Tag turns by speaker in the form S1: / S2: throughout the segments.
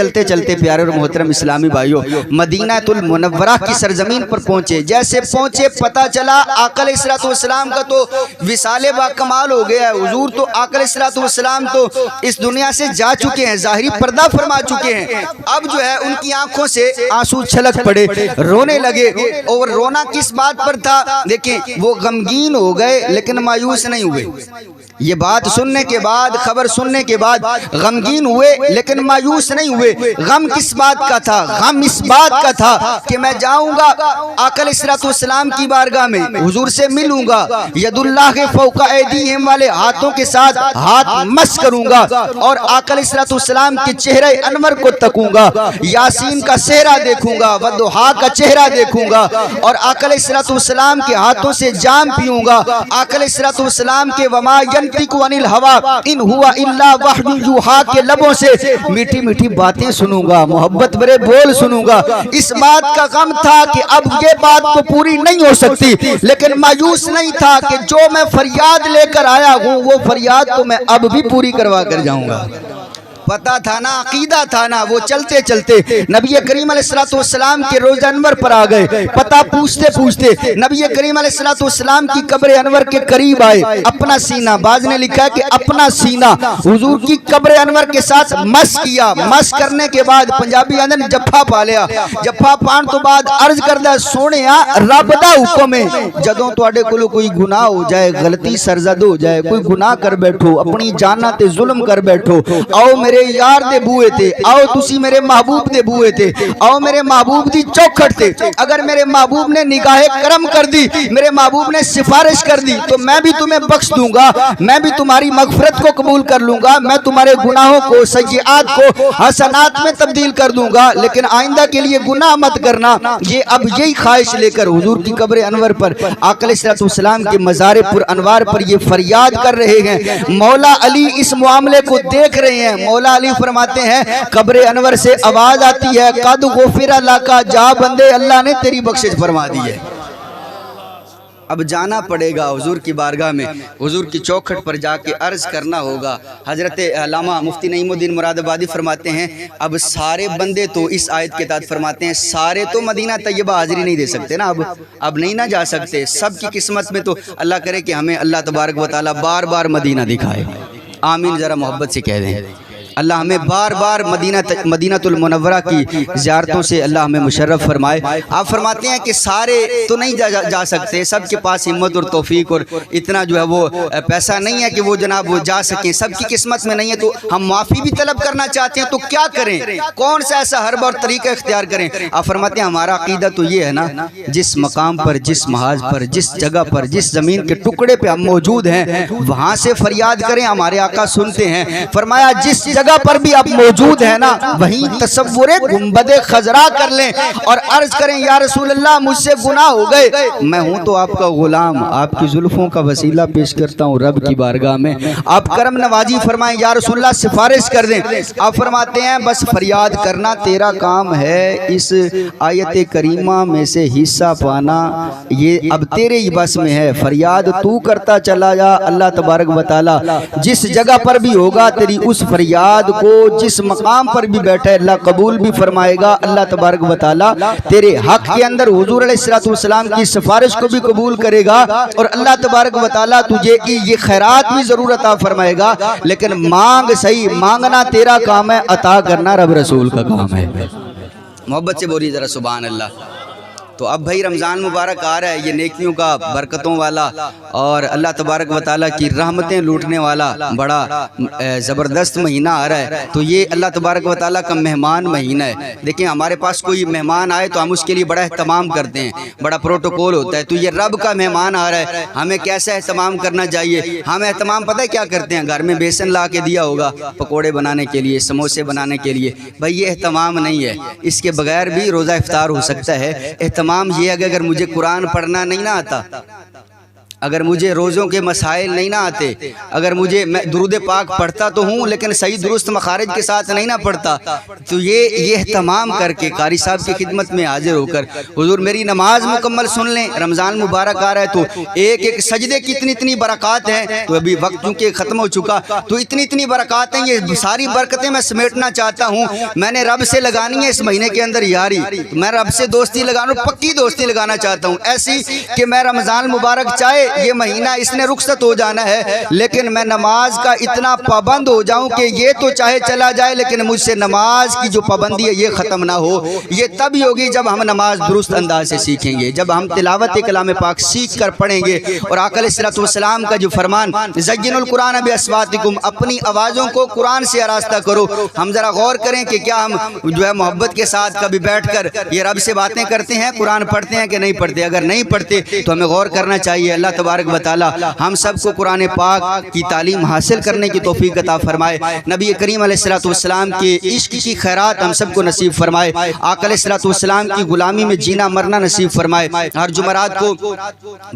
S1: چلتے چلتے پیارے اور محترم اسلامی بھائیوں مدینہ المنورہ کی سرزمین پر پہنچے. جیسے پہنچے پتہ چلا آقا علیہ الصلوۃ والسلام کا تو وصال با کمال ہو گیا ہے. حضور تو آقا علیہ الصلوۃ والسلام تو اس دنیا سے جا چکے ہیں, ظاہری پردہ فرما چکے ہیں. اب جو ہے ان کی آنکھوں سے آنسو چھلک پڑے, رونے لگے. اور رونا کس بات پر تھا؟ دیکھیں وہ غمگین ہو گئے لیکن مایوس نہیں ہوئے. یہ بات سننے کے بعد, خبر سننے کے بعد غمگین ہوئے لیکن مایوس نہیں ہوئے. غم کس بات کا تھا؟ غم اس بات کا تھا کہ میں جاؤں گا آقا علیہ الصلوۃ والسلام کی بارگاہ میں, حضور سے ملوں گا, ید اللہ فوق ایدیہم والے ہاتھوں کے ساتھ ہاتھ مس کروں گا اور آقا علیہ الصلوۃ والسلام کے چہرے انور کو تکوں گا, یاسین کا چہرہ دیکھوں گا, والضحیٰ کا چہرہ دیکھوں گا اور آقا علیہ الصلوۃ والسلام کے ہاتھوں سے جام پیوں گا. آقا علیہ الصلوۃ والسلام کے وما ینطق عن الہویٰ ان ہوا الا وحی یوحیٰ کے لبوں سے میٹھی میٹھی باتیں سنوں گا, محبت بھرے بول سنوں گا. اس بات کا غم تھا کہ اب یہ بات تو پوری نہیں ہو سکتی, لیکن مایوس نہیں تھا کہ جو میں فریاد لے کر آیا ہوں وہ فریاد تو میں اب بھی پوری کروا کر جاؤں گا. پتہ تھا نا, عقیدہ تھا نا. وہ چلتے چلتے نبی کریم علیہ الصلوۃ والسلام کے روضہ انور پر آ گئے. پتہ پوچھتے پوچھتے نبی کریم علیہ الصلوۃ والسلام کی قبر انور کے قریب آئے. اپنا سینہ, بعض نے لکھا ہے کہ اپنا سینہ حضور کی قبر انور کے ساتھ مس کیا. مس کرنے کے بعد پنجابی اندر جفا پا لیا. جفا پان تو بعد عرض کردہ سونے رب دا حکم ہے جدوں تواڈے کولوں کوئی گناہ ہو جائے, غلطی سرزد ہو جائے, کوئی گناہ کر بیٹھو, اپنی جاناں تے ظلم کر بیٹھو, آؤ میرے یار دے بوئے تے, آؤ تسی میرے محبوب دے بوئے تے, آؤ میرے محبوب دی چوکھٹ تے. اگر میرے محبوب نے نگاہ کرم کر دی, میرے محبوب نے سفارش کر دی تو میں بھی تمہیں بخش دوں گا, میں بھی تمہاری مغفرت کو قبول کر لوں گا, میں تمہارے گناہوں کو سیئات کو حسنات میں تبدیل کر دوں گا, لیکن آئندہ کے لیے گناہ مت کرنا. یہ اب یہی خواہش لے کر حضور کی قبر انور پر آقا علیہ الصلوۃ والسلام کے مزار پر انوار پر یہ فریاد کر رہے ہیں. مولا علی اس معاملے کو دیکھ رہے ہیں. مولا علی فرماتے ہیں قبر انور سے آواز آتی ہے قد غفر لک, جا بندے اللہ نے تیری بخشش فرما دی ہے. اب جانا پڑے گا حضور کی بارگاہ میں, حضور کی چوکھٹ پر جا کے عرض کرنا ہوگا. حضرت علامہ مفتی نعیم الدین مراد آبادی فرماتے ہیں اب سارے بندے تو اس آیت کے تحت فرماتے ہیں سارے تو مدینہ طیبہ حاضری نہیں دے سکتے نا, اب نہیں نہ جا سکتے. سب کی قسمت میں تو اللہ کرے کہ ہمیں اللہ تبارک و تعالیٰ بار بار مدینہ دکھائے. آمین, ذرا محبت سے کہہ دیں. اللہ ہمیں بار بار مدینہ المنورہ کی زیارتوں سے اللہ ہمیں مشرف فرمائے. آپ فرماتے ہیں کہ سارے تو نہیں جا سکتے, سب کے پاس ہمت اور توفیق اور اتنا جو ہے وہ پیسہ نہیں ہے کہ وہ جناب وہ جا سکیں, سب کی قسمت میں نہیں ہے. تو ہم معافی بھی طلب کرنا چاہتے ہیں تو کیا کریں, کون سا ایسا حربہ اور طریقہ اختیار کریں؟ آپ فرماتے ہیں ہمارا عقیدہ تو یہ ہے نا, جس مقام پر, جس محاذ پر, جس جگہ پر, جس زمین کے ٹکڑے پہ ہم موجود ہیں وہاں سے فریاد کریں. ہمارے آقا سنتے ہیں. فرمایا جس جگہ پر بھی آپ موجود ہیں نا وہیں تصور گنبد خضرا کر لیں اور عرض کریں یا رسول اللہ مجھ سے گناہ ہو گئے, میں ہوں تو آپ کا غلام, آپ کی زلفوں کا وسیلہ پیش کرتا ہوں رب کی بارگاہ میں, آپ کرم نوازی فرمائیں یا رسول اللہ سفارش کر دیں. آپ فرماتے ہیں بس فریاد کرنا تیرا کام ہے, اس آیت کریمہ میں سے حصہ پانا یہ اب تیرے ہی بس میں ہے. فریاد تو کرتا چلا جا, اللہ تبارک و تعالی جس جگہ پر بھی ہوگا تیری اس فریاد کو, جس مقام پر بھی بیٹھے اللہ قبول بھی فرمائے گا. اللہ تبارک و تعالی تیرے حق کے اندر حضور علیہ الصلوۃ والسلام کی سفارش کو بھی قبول کرے گا اور اللہ تبارک و تعالی تجھے یہ خیرات بھی ضرور عطا فرمائے گا. لیکن مانگ صحیح, مانگنا تیرا کام ہے, عطا کرنا رب رسول کا کام ہے. محبت سے بولیے ذرا سبحان اللہ. تو اب بھائی رمضان مبارک آ رہا ہے, یہ نیکیوں کا, برکتوں والا اور اللہ تبارک و تعالیٰ کی رحمتیں لوٹنے والا بڑا زبردست مہینہ آ رہا ہے. تو یہ اللہ تبارک و تعالیٰ کا مہمان مہینہ ہے. دیکھیں ہمارے پاس کوئی مہمان آئے تو ہم اس کے لیے بڑا اہتمام کرتے ہیں, بڑا پروٹوکول ہوتا ہے. تو یہ رب کا مہمان آ رہا ہے, ہمیں کیسا اہتمام کرنا چاہیے؟ ہم اہتمام پتہ ہے کیا کرتے ہیں؟ گھر میں بیسن لا کے دیا ہوگا پکوڑے بنانے کے لیے, سموسے بنانے کے لیے. بھائی یہ اہتمام نہیں ہے, اس کے بغیر بھی روزہ افطار ہو سکتا ہے. اہتمام یہ ہے کہ اگر مجھے قرآن پڑھنا نہیں نہ آتا, اگر مجھے روزوں کے مسائل نہیں نہ آتے، اگر میں درود پاک پڑھتا تو ہوں لیکن صحیح درست مخارج کے ساتھ نہیں نہ پڑھتا، تو یہ اہتمام کر کے قاری صاحب کی خدمت میں حاضر ہو کر حضور میری نماز مکمل سن لیں۔ رمضان مبارک آ رہا ہے تو ایک ایک سجدے کی اتنی برکات ہیں، تو ابھی وقت چونکہ ختم ہو چکا، تو اتنی برکات ہیں، یہ ساری برکتیں میں سمیٹنا چاہتا ہوں۔ میں نے رب سے لگانی ہے اس مہینے کے اندر یاری، میں رب سے دوستی لگانا، پکی دوستی لگانا چاہتا ہوں، ایسی کہ میں رمضان مبارک چاہے یہ مہینہ اس نے رخصت ہو جانا ہے لیکن میں نماز کا اتنا پابند ہو جاؤں کہ یہ تو چاہے چلا جائے لیکن مجھ سے نماز کی جو پابندی ہے یہ ختم نہ ہو۔ یہ تب ہی ہوگی جب ہم نماز درست انداز سے سیکھیں گے، جب ہم تلاوت کلام پاک سیکھ کر پڑھیں گے۔ اور آقا علیہ السلام کا جو فرمان زین القرآن باصواتکم، اپنی آوازوں کو قرآن سے آراستہ کرو، ہم ذرا غور کریں کہ کیا ہم جو ہے محبت کے ساتھ کبھی بیٹھ کر یہ رب سے باتیں کرتے ہیں، قرآن پڑھتے ہیں کہ نہیں پڑھتے؟ اگر نہیں پڑھتے تو ہمیں غور کرنا چاہیے۔ اللہ تبارک و تعالی ہم سب کو قرآن پاک کی تعلیم حاصل کرنے کی توفیق عطا فرمائے، نبی کریم علیہ السلام کے عشق کی خیرات ہم سب کو نصیب فرمائے، آقا علیہ السلام کی غلامی میں جینا مرنا نصیب فرمائے۔ ہر جمعرات کو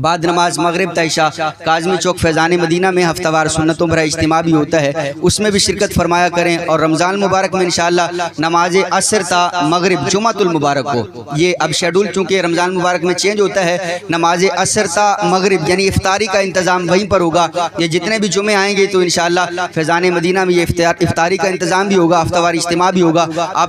S1: بعد نماز مغرب تا عشاء کاظمی چوک فیضان مدینہ میں ہفتہ وار سنتوں بھرا اجتماع بھی ہوتا ہے، اس میں بھی شرکت فرمایا کریں۔ اور رمضان مبارک میں انشاءاللہ نماز عصر تا مغرب جمعۃ المبارک کو، یہ اب شیڈول چونکہ رمضان مبارک میں چینج ہوتا ہے، نماز عصر تا مغرب یعنی افطاری کا انتظام وہیں پر ہوگا۔ یہ جتنے بھی جمعے آئیں گے تو انشاءاللہ فیضان مدینہ میں یہ افطاری کا انتظام بھی ہوگا، ہفتہ وار اجتماع بھی ہوگا۔ آپ